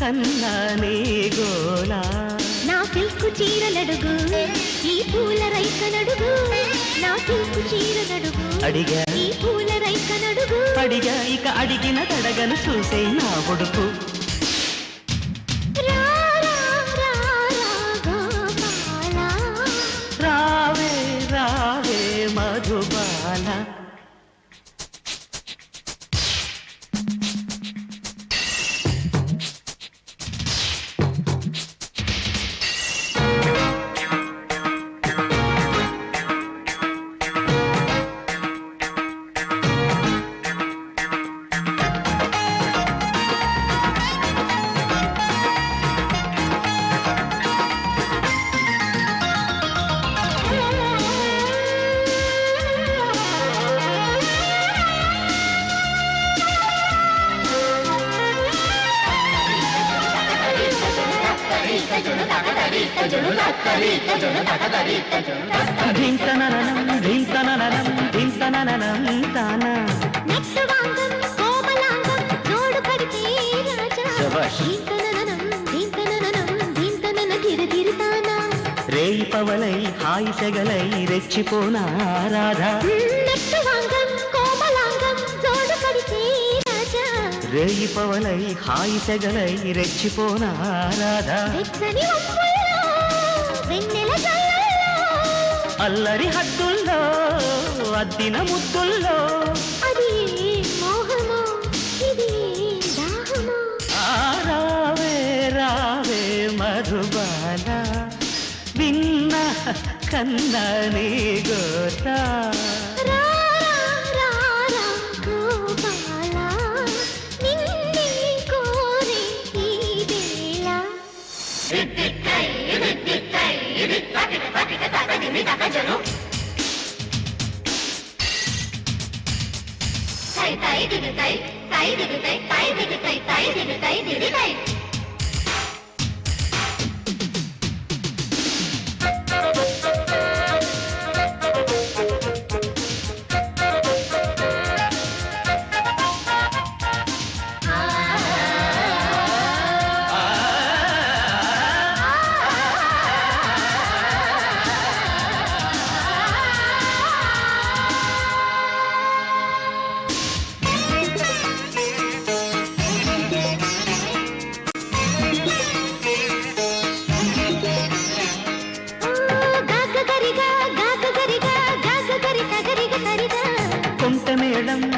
కన్నానే గోలా నా సిల్కు చీరలడుగు ఈ పూల రైకనడుగు నా సిల్కు చీరలడుగు అడిగా ఈ పూల రైకనడుగు అడిగా ఇక అడిగిన తడగను చూసే నా కొడుకు రావే రావే మధుబాల రేయి పవలై హాయి సెగలై రెచ్చిపోనా రాధా రేయి పవలై హాయి సెగలై రెచ్చిపోనా రాధా అల్లరి హద్దుల్లో అద్దిన ముద్దుల్లో అది మోహమో ఇది దాహమో రావే రావే మధుబాల విన్న కన్నని గోత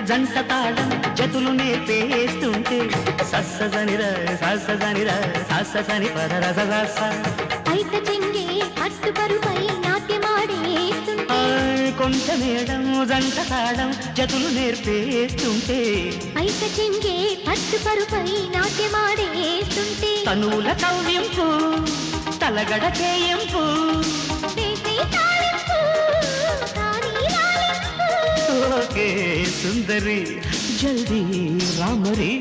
జంట తాళం జతులు నేర్పేస్తుంటే సస్సనిర సస్సనిర సస్సని పదరస అయిత చెంగే పట్టుపరుపై నాట్యమాడేస్తుంటే కొంట మేడం జంట తాళం జతులు నేర్పేస్తుంటే అయిత చెంగే పట్టుపరుపై నాట్యమాడేస్తుంటే తనువుల కవ్వింపు తలగడ చేయింపు ఓకే సుందరి జల్దీ రామరి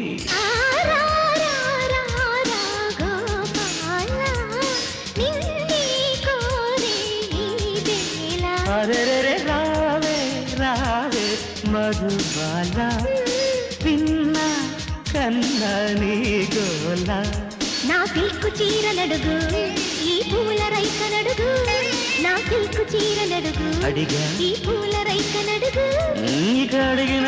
అరే రావే రావే మధుబాల పిన్న కన్నని గోల నా సిల్కు చీరలడుగు ఈ పూల రైకనడుగు నా సిల్కు చీరలడుగు అడిగా ఈ పూల రైకనడుగు ఇక అడిగిన